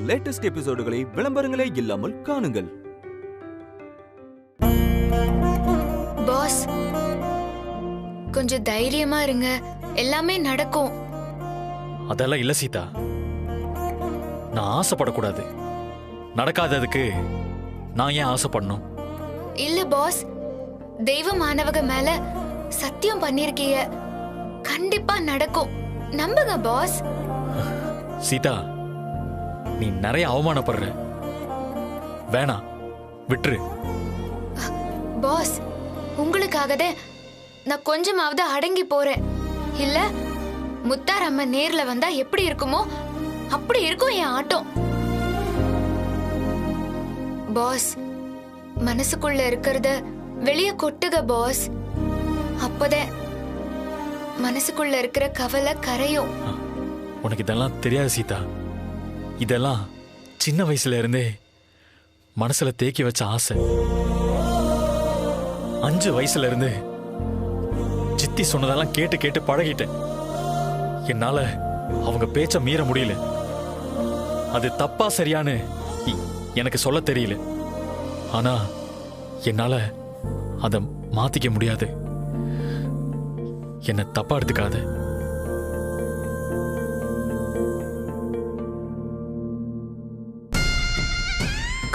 Latest எபிசோடுகளை விளம்பரங்களே இல்லாமல் காணுங்கள். Pass, கொஞ்சம் தைரியமா இருங்க, எல்லாமே நடக்கும். அதெல்லாம் இல்ல சீதா, நான் ஆசைப்படக்கூடாது. நடக்காததுக்கு நான் ஏன் ஆசைப்படணும்? இல்ல பாஸ், தெய்வமானவங்க மேல சத்தியம் பண்ணிருக்கீங்க, கண்டிப்பா நடக்கும், நம்புங்க பாஸ். சீதா, நீ நிறைய அவமானப்படுற. வேணாம், விட்டுரு. பாஸ், உங்களுக்காகதான் நான் கொஞ்சமாவது அடங்கி போறேன். இல்ல முத்தார் அம்மா நேர்ல வந்தா எப்படி இருக்குமோ அப்படி இருக்கும் என் ஆட்டம். பாஸ், மனசுக்குள்ள இருக்கிறத வெளிய கொட்டுக பாஸ், அப்பதான் மனசுக்குள்ள இருக்கிற கவலை கரையும். உனக்கு இதெல்லாம் தெரியாது சீதா. இதெல்லாம் சின்ன வயசுல இருந்தே மனசுல தேக்கி வச்ச ஆசை. 5 வயசுல இருந்து சித்தி சொன்னதெல்லாம் கேட்டு கேட்டு பழகிட்டேன். என்னால அவங்க பேச்ச மீற முடியல. அது தப்பா சரியான்னு எனக்கு சொல்ல தெரியல. ஆனா என்னால அத மாத்திக்க முடியாது. என்ன தப்பா எடுத்துக்காத.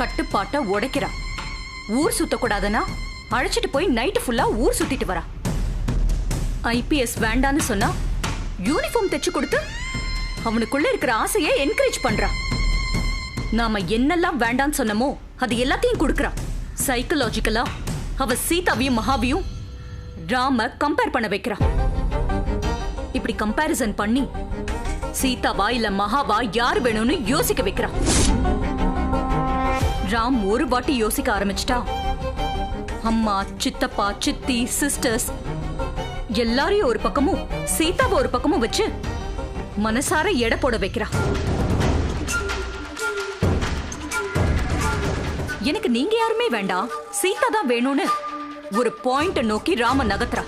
கட்டுப்பாட்ட உடைக்கிறா. ஊர் சுத்தக்கூடாதுன்னா அழைச்சிட்டு போய் நைட்டு ஃபுல்லா ஊர் சுத்திட்டு வரா. ஐபிஎஸ் வேண்டான்னு சொன்னா யூனிஃபார்ம் தைச்சு கொடுத்து அவனுக்குள்ள இருக்கிற ஆசையை என்கரேஜ் பண்றா. நாம என்னெல்லாம் வேண்டான்னு சொன்னமோ அது எல்லாத்தையும் கொடுக்கறா. சைக்கலாஜிக்கலா அவ சீதாவையும் மகாவையும் ராம கம்பேர் பண்ண வைக்கிறா. இப்படி கம்பேரிசன் பண்ணி சீதாவா இல்ல மகாவா யார் வேணும்னு யோசிக்க வைக்கிறா. ராம் ஒரு வாட்டி யோசிக்க ஆரம்பிச்சிட்டா அம்மா, சித்தப்பா, சித்தி, சிஸ்டர்ஸ் எல்லாரையும் ஒரு பக்கமும் சீதாவை ஒரு பக்கமும் வச்சு மனசார எடை போட வைக்கிறா. எனக்கு நீங்க யாருமே வேண்டாம், சீதா தான் வேணும்னு ஒரு பாயிண்ட் நோக்கி ராம நகர்த்துறா.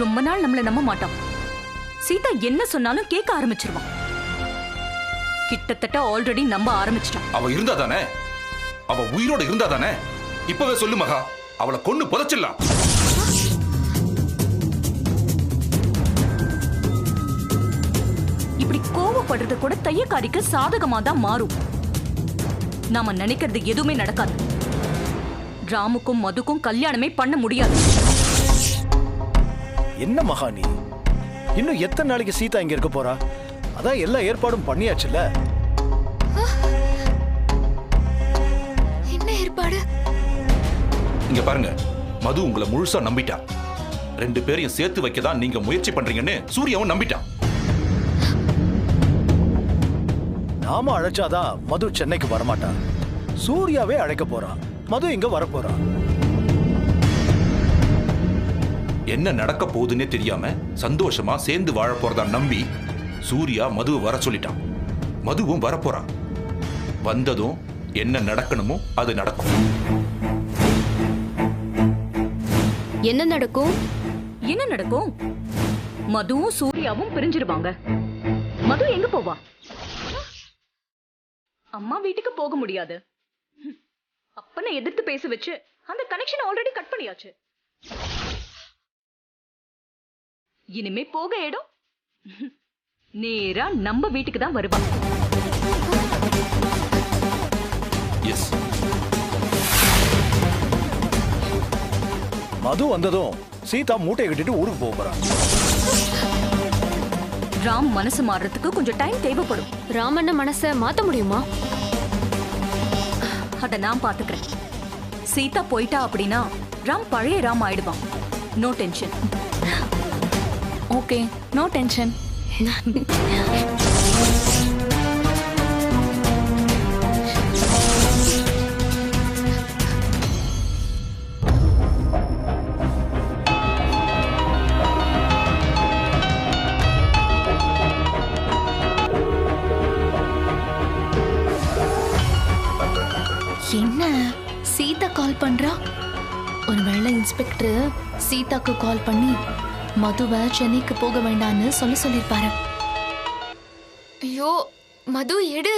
ரொம்ப நாள் நம்மள நம்ப மாட்டான். சீதா என்ன சொன்னாலும் கேட்க ஆரம்பிச்சிருவான். கிட்டத்தட்ட ஆல்ரெடி நம்ப ஆரம்பிச்சிட்டான். அவ இருந்தா தானே, அவ உயிரோட இருந்தா தானே. இப்பவே சொல்லு மகா, அவளை கொன்னு புதைச்சிடலாம். இப்படி கோவப்படுறது கூட தையக்காரிக்கு சாதகமா தான் மாறும். நாம நினைக்கிறது எதுவுமே நடக்காது. ராமுக்கும் மதுக்கும் கல்யாணமே பண்ண முடியாது. என்ன மகா நீ, இன்னும் எத்தனை நாளைக்கு சீதா இங்க இருக்க போறா? அதான் எல்லா ஏற்பாடும் பண்ணியாச்சுல்ல. என்ன ஏற்பாடு? இங்க பாருங்க, மது உங்களை முழுசா நம்பிட்டா. 2 பேரையும் சேர்த்து வைக்கதான் நீங்க முயற்சி பண்றீங்கன்னு சூர்யாவும் நம்பிட்டான். நாம அழைச்சாதான் மது சென்னைக்கு வரமாட்டா. சூர்யாவே அழைக்க போறான், மது இங்க வரப்போறா. என்ன நடக்க போகுதுன்னே தெரியாம சந்தோஷமா சேர்ந்து வாழ போறதா நம்பி சூர்யா மதுவை வர சொல்லிட்டான். மதுவும் வரப்போறான். வந்ததும் என்ன நடக்கணுமோ அது நடக்கும். என்ன நடக்கும்? என்ன நடக்கும்? மதுவும் சூர்யாவும் பிரிஞ்சிருவாங்க. மது எங்க போவா? அம்மா வீட்டுக்கு போக முடியாது. அப்பனை எதிர்த்து பேச வச்சு அந்த கனெக்ஷன் ஆல்ரெடி கட் பண்ணியாச்சு. இனிமே போக இடம் நேரா நம்ம வீட்டுக்கு தான் வருவா. எஸ், மது வந்ததும் சீதா மூட்டையை கட்டிட்டு ஊருக்கு போக போறா. ராம் மனசு மாறுறதுக்கு கொஞ்சம் டைம் தேவைப்படும். ராமண்ண மனசை மாத்த முடியுமா? அத நான் பாத்துக்கிறேன். சீதா போயிட்டா அப்படின்னா ராம் பழைய ராம் ஆயிடுவான். No tension. Okay, no tension. Sita call பண்றா. ஒருவேளை இன்ஸ்பெக்டர் சீதாக்கு கால் பண்ணி மதுவை சென்னைக்கு போக வேண்டான்னு சொல்லிருப்பாரு. ஐயோ மது எடு.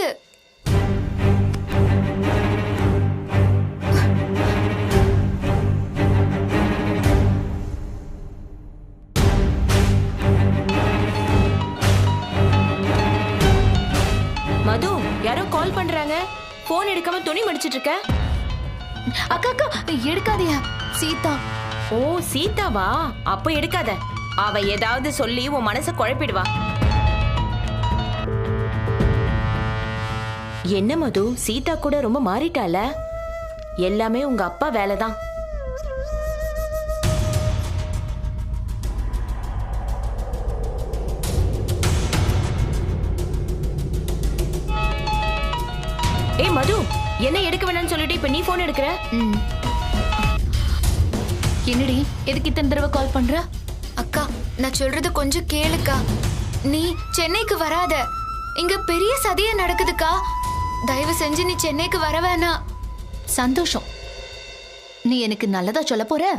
மது, யாரோ கால் பண்றாங்க. போன் எடுக்காம துணி மடிச்சிட்டு இருக்க. அக்கா அக்கா எடுக்காதயா, சீதா. ஓ சீதாவா? அப்ப எடுக்காத. அவ ஏதாவது சொல்லி உன் மனச குழப்பிடுவா. என்ன மது, சீதா கூட ரொம்ப மாறிட்டால. எல்லாமே உங்க அப்பா வேலைதான். ஏ மது, என்ன எடுக்க வேணாம்னு சொல்லிட்டு இப்ப நீ போன் எடுக்கிற? என்னடி எதுக்கு இத்தனை தடவை கால் பண்ற? அக்கா நான் சொல்றது கொஞ்சம் கேளுக்கா. நீ சென்னைக்கு வராத, இங்க பெரிய சதிய நடக்குதுக்கா. தயவு செஞ்சு நீ சென்னைக்கு வர வேணாம். சந்தோஷம். நீ எனக்கு நல்லதா சொல்ல போற?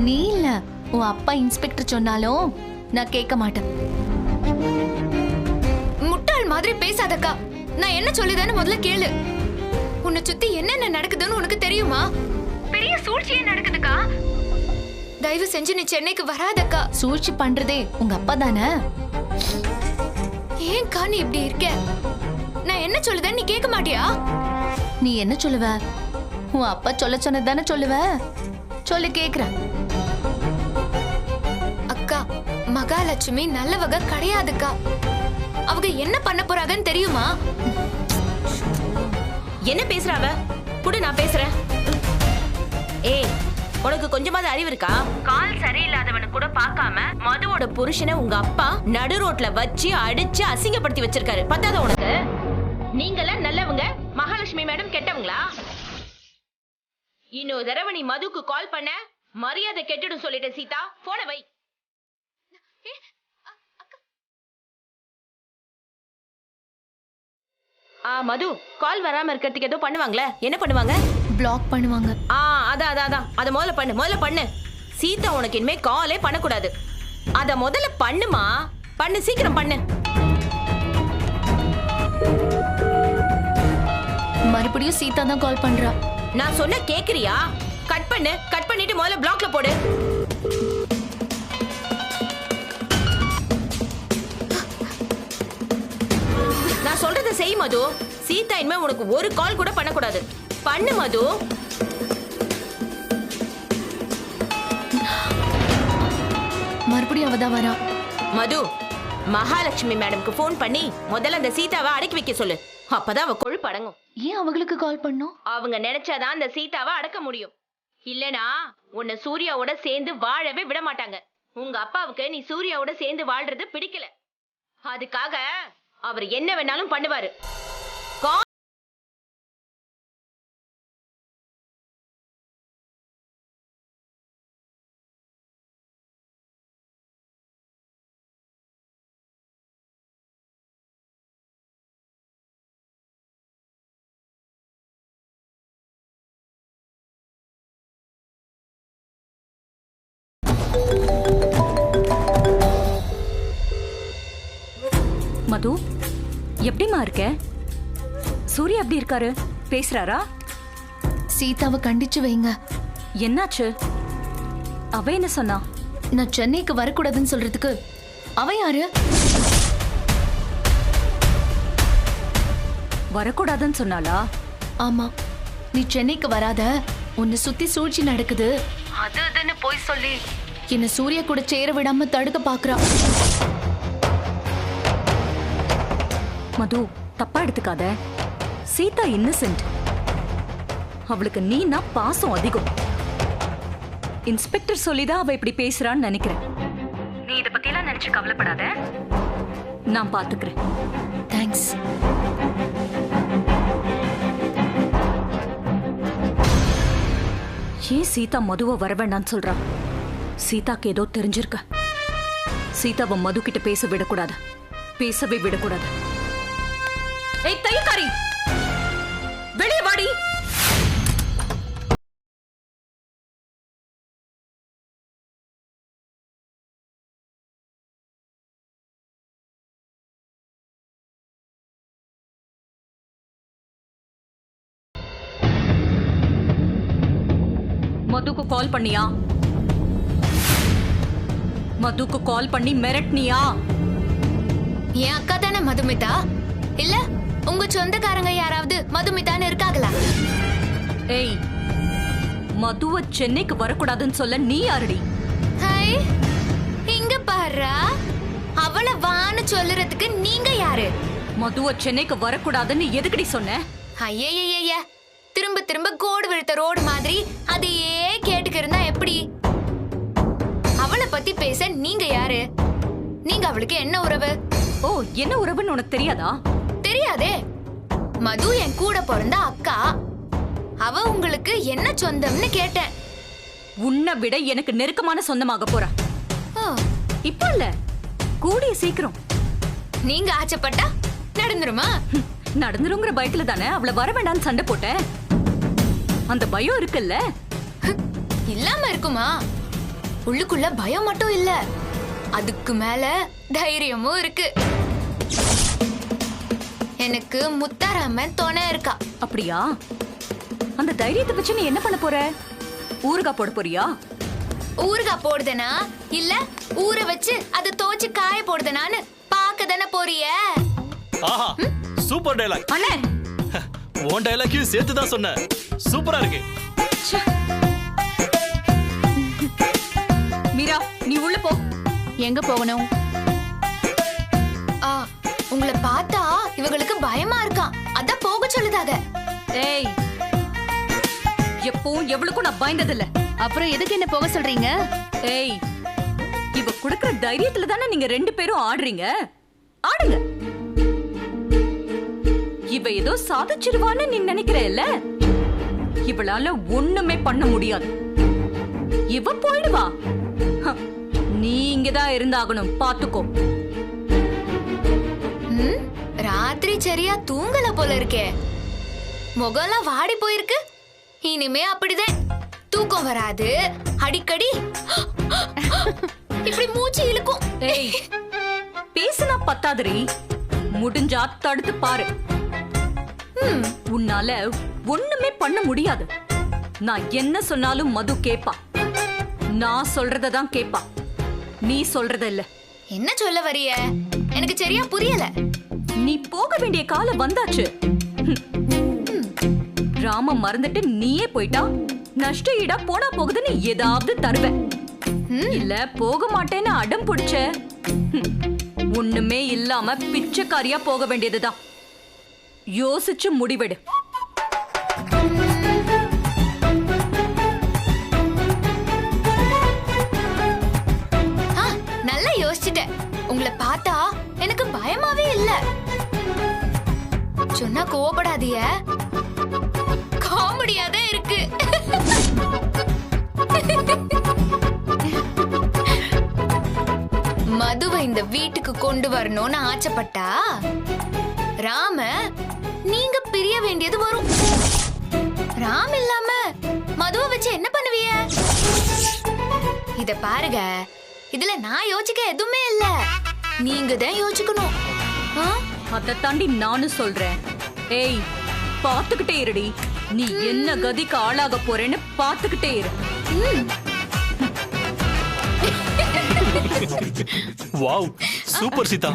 நீ இல்ல, உன் அப்பா இன்ஸ்பெக்டர் சொன்னாலும் நான் கேட்க மாட்டேன். முட்டாள் மாதிரி பேசாதக்கா. நான் என்ன சொல்லுதான்னு முதல்ல கேளு. உன்னை சுத்தி என்னென்ன நடக்குதுன்னு உனக்கு தெரியுமா? பெரிய சூழ்ச்சியே நடக்குதுக்கா. தயவு செஞ்சு நீ சென்னைக்கு வராதக்கா. சூழ்ச்சி பண்றதே உங்க அப்பா தானே. ஏன்க்கா நீ இப்படி இருக்க? நான் என்ன சொல்லுதேன்னு நீ கேட்க மாட்டியா? நீ என்ன சொல்லுவ? உன் அப்பா சொல்ல சொன்னதானே சொல்லுவ. சொல்லு கேக்குறேன். அக்கா, மகாலட்சுமி நல்லவங்க கிடையாதுக்கா. அவங்க என்ன பண்ண போறாங்கன்னு தெரியுமா? என்ன பேசுறாவ? கூட நான் பேசுறேன். ஏய், உனக்கு கொஞ்சமாவது அறிவு இருக்கா? கால் சரியில்லாதவனு கூட பார்க்காம மதுவோட புருஷனை உங்க அப்பா நடு ரோட்ல வச்சு அடிச்சு அசிங்கப்படுத்தி வச்சிருக்காரு. பத்தாத உனக்கு? நீங்கெல்லாம் நல்லவங்க, மகாலட்சுமி மேடம் கெட்டவங்களா? இன்னொரு தடவை நீ மதுக்கு கால் பண்ண மரியாதை கெட்டுடும் சொல்லிட்டேன். சீதா, போனை வை. மது, கால் வராம இருக்கிறதுக்கு ஏதோ பண்ணுவாங்களே, என்ன பண்ணுவாங்க? பிளாக் பண்ணுவாங்க. அதான் அத முதல்ல பண்ணு. சீதா உனக்கு இனிமே காலே பண்ணக்கூடாது. அத முதல்ல பண்ணுமா. பண்ணு, சீக்கிரம் பண்ணு. மறுபடியும் சீதா தான் கால் பண்றா. நான் சொன்ன கேக்குறியா? கட் பண்ணிட்டு முதல்ல பிளாக்ல போடு. நான் சொல்றத செய் மது. சீதா இனிமே உனக்கு ஒரு கால் கூட பண்ணக்கூடாது. பண்ணு மது. மறுபடியும் அவதான் வரா. மது, மகாலட்சுமி மேடம்க்கு போன் பண்ணி முதல்ல அந்த சீதாவை அடக்கி வைக்க சொல்லு. அப்பதான் அவ கொழுப்பு அடங்கும். ஏன் அவங்களுக்கு கால் பண்ணோம்? அவங்க நினைச்சாதான் அந்த சீதாவை அடக்க முடியும். இல்லனா உன்னை சூர்யாவோட சேர்ந்து வாழவே விட மாட்டாங்க. உங்க அப்பாவுக்கு நீ சூர்யாவோட சேர்ந்து வாழ்றது பிடிக்கல. அதுக்காக அவர் என்ன வேணாலும் பண்ணுவாரு. மது, எப்படிமா இருக்க? சூர்யா எப்படி இருக்காரு? பேசுறாரா? சீதாவை கண்டிச்சு வைங்க. என்னாச்சு? அவ என்ன சொன்னா? நான் சென்னைக்கு வரக்கூடாதுன்னு சொல்றதுக்கு அவ யாரு? வரக்கூடாதுன்னு சொன்னாளா? ஆமா, நீ சென்னைக்கு வராத, உன்னை சுத்தி சூழ்ச்சி நடக்குது அதுன்னு போய் சொல்லி என்ன சூர்யா கூட சேர விடாம தடுக்க பாக்குறா. மது, தப்பா எடுத்துக்காத. சீதா இன்னசென்ட். அவளுக்கு நீனா பாசம் அதிகம். இன்ஸ்பெக்டர் சொல்லிதான் அவ இப்படி பேசுறான்னு நினைக்கிறேன். நீ இத பத்தி எல்லாம் நினைச்சு கவலைப்படாத, நான் பாத்துக்கிறேன். தேங்க்ஸ். ஏன் சீதா மதுவை வர வேண்டான்னு சொல்றா? சீதாக்கு ஏதோ தெரிஞ்சிருக்க. சீதாவை மது கிட்ட பேச விடக்கூடாது, பேசவே விடக்கூடாது. ஏய் தையக்காரி, வெளியே வா. மதுக்கு கால் பண்ணியா? மதுக்கு கால் பண்ணி மிரட்டினியா? என் அக்கா தானே மதுமிதா? இல்ல உங்க சொந்தக்காரங்க யாராவது மதுமிதான்னு இருக்காங்களா? ஏய், மதுவை சென்னைக்கு வரக்கூடாதுன்னு சொல்ல நீ யாருடி? ஹாய், இங்க பாருடா. அவளை வான்னு சொல்லுறதுக்கு நீங்க யாரு? மதுவை சென்னைக்கு வரக்கூடாதுன்னு எதுக்குடி சொன்ன? ஐயய்யய்ய, திரும்ப திரும்ப கோடு விழுத்த ரோடு மாதிரி அதையே கேட்டுக்கு இருந்தா எப்படி? அவளை பத்தி பேச நீங்க யாரு? நீங்க அவளுக்கு என்ன உறவு? ஓ, என்ன உறவுன்னு உனக்கு தெரியாதா? தெரியாதே. மது என் கூட பிறந்த அக்கா. அவ உங்களுக்கு என்ன சொந்தம்னு கேட்டேன். உன்னை விட எனக்கு நெருக்கமான சொந்தமாக போறா. ஓ, இப்ப இல்ல, கூடிய சீக்கிரம். நீங்க ஆச்சப்பட்டா நடந்துருமா? நடந்துருங்கிற பயத்துல தானே அவளை வர வேண்டாம்னு சண்டை போட்டேன். அந்த பயம் இருக்குல்ல? இல்லாம இருக்குமா? உள்ளுக்குள்ள பயம் மட்டும் இல்ல, அதுக்கு மேல தைரியமும் இருக்கு. எனக்கு முத்தாராமன் துணை இருக்கா. அப்படியா? அந்த தைரியத்தை வச்சு நீ என்ன பண்ண போற? ஊறுகாய் போட போறியா? ஊறுகாய் போடுதனா இல்ல ஊற வச்சு அதை தோச்சு காய போடுதனான்னு பாக்க தானே போறிய? ஆஹா, சூப்பர் டயலாக். அண்ணே, உன் டயலாக்கையும் சேர்த்து தான் சொன்ன. சூப்பரா இருக்கு. மீரா, நீ உள்ள போ. எங்க போகணும்? உங்களை பார்த்தா இவங்களுக்கு பயமா இருக்கான், அதான் போக சொல்லுதாக. ஏய், எப்பவும் எவ்வளவுக்கும் நான் பயந்ததில்ல. அப்புறம் எதுக்கு என்ன போக சொல்றீங்க? ஏய், இவ குடுக்கிற தைரியத்துல தானே நீங்க ரெண்டு பேரும் ஆடுறீங்க. ஆடுங்க. இவ ஏதோ சாதிச்சிருவான்னு நீ நினைக்கிறேல்ல? இவளால ஒண்ணுமே பண்ண முடியாது. இவ போயிடுவா. நீ இங்கதான் இருந்தாகணும், பாத்துக்கோ. ராத்திரி சரியா தூங்கல போல இருக்கே. முகம்லாம் வாடி போயிருக்கு. இனிமே அப்படிதான், தூக்கம் வராது, அடிக்கடி இப்படி மூச்சு இழுக்கும். ஏய், பேசினா பத்தாதரி, முடிஞ்சா தடுத்து பாரு. உன்னால ஒண்ணுமே பண்ண முடியாது. நான் என்ன சொன்னாலும் மது கேப்பா. நான் சொல்றதான் கேப்பா, நீ சொல்றத இல்ல. என்ன சொல்ல வரிய? எனக்கு சரியா புரியல. நீ போக வேண்டிய காலம் வந்தாச்சு. ராம மறந்துட்டு நீயே போயிட்டா நஷ்ட ஈடா போனா போகுதுன்னு ஏதாவது தருவேன். இல்ல போக மாட்டேன்னு அடம் பிடிச்ச, ஒண்ணுமே இல்லாம பிச்சைக்காரியா போக வேண்டியதுதான். யோசிச்சு முடிவெடு. நல்லா யோசிச்சுட்டேன். உங்களை பார்த்தா எனக்கு பயமாவே இல்ல. சொன்னா கோபப்படாதீய, காமெடியாதான் இருக்கு. மதுவை இந்த வீட்டுக்கு கொண்டு வரணும்னு ஆச்சப்பட்டா ராம நீங்க பிரிய வேண்டியது வரும். ராம் இல்லாம மதுவை வச்சு என்ன பண்ணுவீய? இத பாருங்க, இதுல நான் யோசிக்க எதுவுமே இல்ல, நீங்க தான் யோசிக்கணும். அத தாண்டி நானும் சொல்றேன். ஏய், பாத்துக்கிட்டே இருடி. நீ என்ன கதிக்கு ஆளாக போறேன்னு பாத்துக்கிட்டே இரு. Wow, super Sita.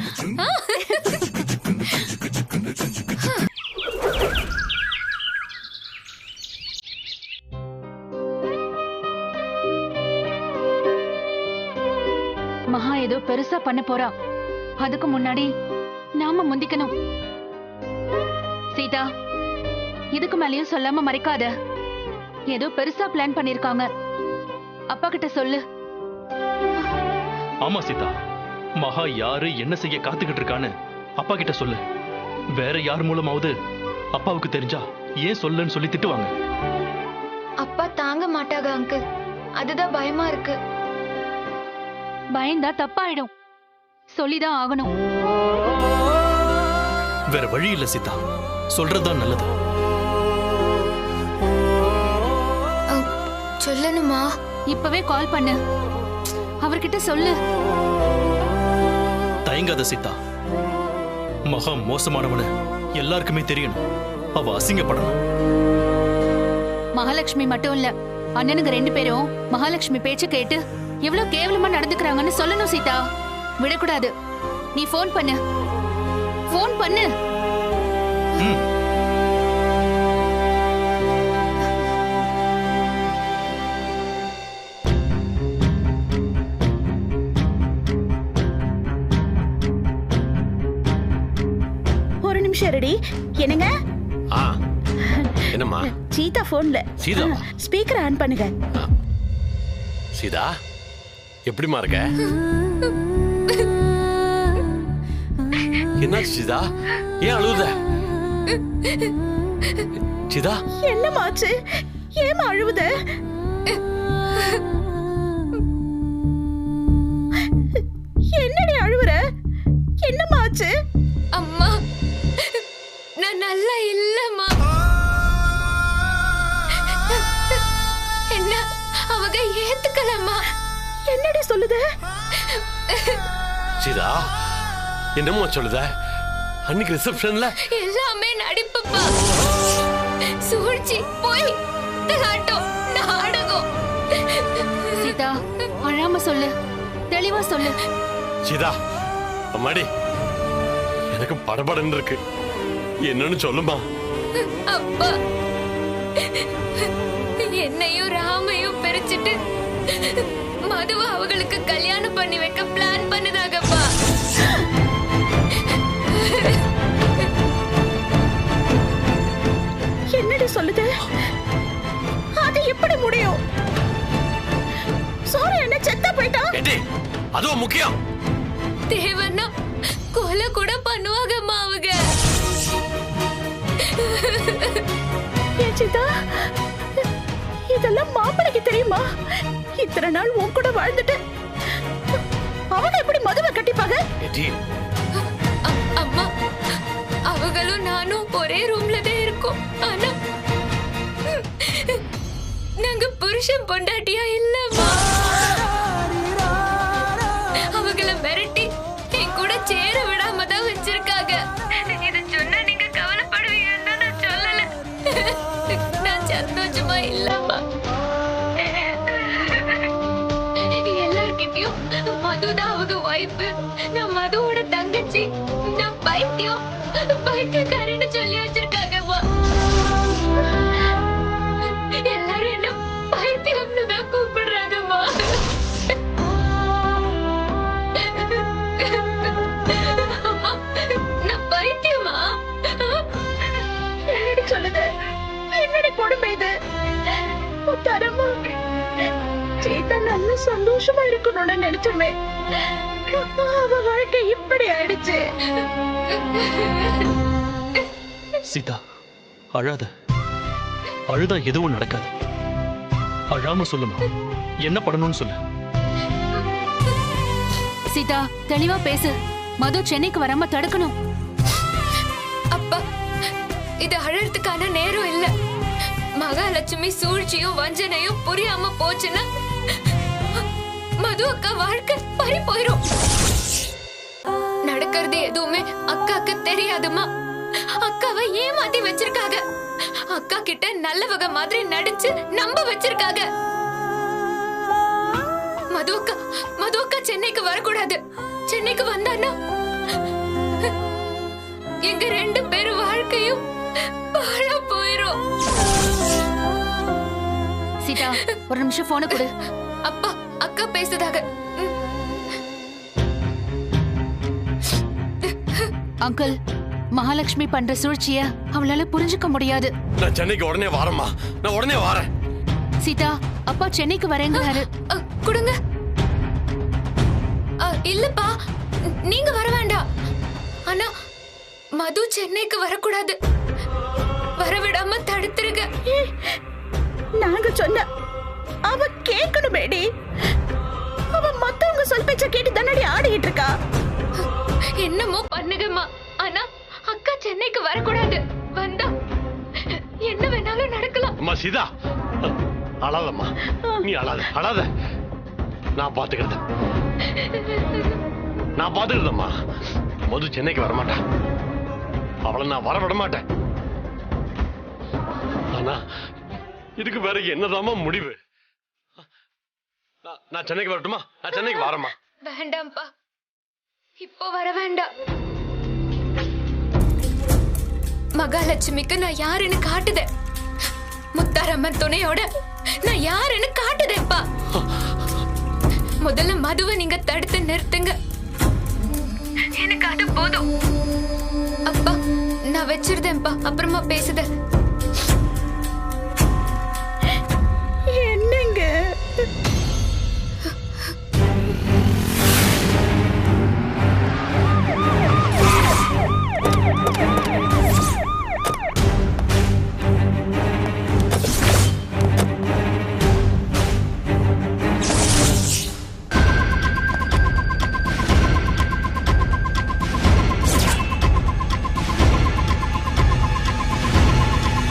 மகா ஏதோ பெருசா பண்ண போறா. அதுக்கு முன்னாடி நாம முந்திக்கணும். சீதா, இதுக்கு மேலயும் சொல்லாம மறைக்காத. ஏதோ பெருசா பிளான் பண்ணிருக்காங்க. அப்பா கிட்ட சொல்லு. ஆமா சீதா, மகா யாரு என்ன செய்ய காத்துக்கிட்டு இருக்கான்னு அப்பா கிட்ட சொல்லு. வேற யார் மூலமாவது அப்பாவுக்கு தெரிஞ்சா ஏன் சொல்லன்னு சொல்லி திட்டுவாங்க. அப்பா தாங்க மாட்டாங்க அங்கிள், அதுதான் பயமா இருக்கு. பயந்தா தப்பாயிடும், சொல்லிதான் ஆகணும். வேற வழி இல்ல சீதா, சொல்றதுதான் நல்லது. சொல்லணுமா? இப்பவே கால் பண்ணு, அவர்கிட்ட சொல்லு. தயங்காத சீதா, மகா மோசமானவனு எல்லாருக்குமே தெரியணும். அவ அசிங்கப்படணும். மகாலட்சுமி மட்டும் இல்ல, அண்ணனுங்க 2 பேரும் மகாலட்சுமி பேச்ச கேட்டு எவ்வளவு கேவலமா நடந்துக்கிறாங்கன்னு சொல்லணும் சீதா. விடக்கூடாது. நீ ஃபோன் பண்ணு. ஃபோன் பண்ணு. ஒரு நிமிஷம் ரெடி. என்னங்க? என்னம்மா? சீதா போன்ல. சீதா ஸ்பீக்கர் ஆன் பண்ணுங்க. சீதா எப்படிமா இருக்க? என்ன சீதா? ஏன் அழுவுத? சீதா என்னமாச்சு? ஏமா அழுவுத? என்னடி அழுவுற? என்னமாச்சு? அம்மா, நான் நல்லா இல்லம்மா. என்ன அவங்க ஏத்துக்கலம்மா. என்னடி சொல்லுத? சீதா என்னமோ சொல்லுத? அன்னைக்கு ரிசப்ஷன்ல எல்லாமே நடிப்புப்பா. சூழ்ச்சி, போய் தலாட்டம், நாடகம். சீதா அழாம சொல்லு. தெளிவா சொல்லு. சீதா அம்மாடி எனக்கு படபடன்னு இருக்கு. என்னன்னு சொல்லுமா. அப்பா, என்னையும் ராமையும் பிரிச்சுட்டு மதுவை அவங்களுக்கு கல்யாணம் பண்ணி வைக்க பிளான் பண்ணுதாகப்பா. என்னடி சொல்லுது? அது எப்படி முடியும்? சோறு என்ன செத்த போயிட்டா? அதுவும் முக்கியம். தேவன்னா கொலை கூட பண்ணுவாங்கம்மா அவங்க. சீதா, இதெல்லாம் மாப்பிளைக்கு தெரியுமா? இத்தனை நாள் உன் கூட வாழ்ந்துட்டு அவங்க எப்படி மதுவை கட்டிப்பாங்க? அம்மா, அவங்களும் நானும் ஒரே ரூம்ல தான் இருக்கோம். ஆனா நாங்க புருஷன் பொண்டாட்டியா இல்லம்மா. அவங்கள மிரட்டி என் கூட சேர விடாம தான் வச்சிருக்காங்க. இத சொன்னா நீங்க கவலைப்படுவீங்கன்னு நான் சொல்லல. நான் சந்தோஷமா இல்லம்மா. எல்லார்கிட்டயும் மதுதான் அவங்க வைஃப், நான் மதுவோட தங்கச்சி, நான் பைத்தியம், பைத்தியக்காரன்னு சொல்லி வச்சிருக்காங்கம்மா. எல்லாரும் என்ன பைத்தியம்னு தான் கூப்பிடுறாங்கம்மா. நான் பைத்தியமா? என்னடி சொல்லுது? என்னடி கொடுமை இது? தரமா சீதா நல்ல சந்தோஷமா இருக்கணும்னு நினைச்சோமே, அவ வாழ்க்கை இப்படி ஆயிடுச்சு. சீதா அழாத. அழுதா எதுவும் நடக்காது. அழாம சொல்லுமா. என்ன பண்ணணும்னு சொல்லு. சீதா தெளிவா பேசு. மது சென்னைக்கு வராம தடுக்கணும். அப்பா, இது அழறதுக்கான நேரம் இல்ல. மகாலட்சுமி சூழ்ச்சியும் வஞ்சனையும் புரியாம போச்சுன்னா மது அக்கா வாழ்க்கை பறி போயிரும். நடக்கிறது எதுவுமே அக்காக்கு தெரியாதுமா. அக்காவை ஏமாத்தி வச்சிருக்காங்க. அக்கா கிட்ட நல்லவங்க மாதிரி நடிச்சு நம்ப வச்சிருக்காங்க. மது அக்கா சென்னைக்கு வரக்கூடாது. சென்னைக்கு வந்தான்னா எங்க 2 பேர் வாழ்க்கையும் பாழா போயிரும். சீதா ஒரு நிமிஷம் போன கொடு. அப்பா, அக்கா பேசுதாக. அங்கிள், மகாலட்சுமி பண்ற சூழ்ச்சிய அவளால புரிஞ்சுக்க முடியாது. நான் சென்னைக்கு உடனே வரேம்மா. நான் உடனே வரேன். சீதா அப்பா சென்னைக்கு வரேங்கிறாரு. கொடுங்க. இல்லப்பா, நீங்க வர வேண்டாம். ஆனா மது சென்னைக்கு வரக்கூடாது. வரவிடாம தடுத்துருங்க. நாங்க சொன்ன அவ கேட்கணுமேடி. அவ மத்தவங்க சொல் பேச்ச கேட்டு தானடி ஆடிட்டு இருக்கா. என்னமோ பண்ணுங்கம்மா. ஆனா அக்கா சென்னைக்கு வரக்கூடாது. வந்தா என்ன வேணாலும் நடக்கலாம். அம்மா சீதா அழாதம்மா. நீ அழாத. நான் பாத்துக்கிறதம்மா. மது சென்னைக்கு வரமாட்டா. அவளை நான் வர விட மாட்டேன். ஆனா இதுக்கு வேற என்னதாம்மா முடிவு? நான் சென்னைக்கு வரட்டுமா? நான் சென்னைக்கு வரேம்மா. வேண்டாம்ப்பா, இப்போ வர வேண்டாம். மகாலட்சுமிக்கு நான் யாருன்னு காட்டுதேன். முத்தாரம்மன் துணையோட நான் யாருன்னு காட்டுதேன்ப்பா. முதல்ல மதுவை நீங்க தடுத்து நிறுத்துங்க. எனக்கு அது போதும். அப்பா, நான் வச்சிருந்தேன்ப்பா, அப்புறமா பேசுதேன்.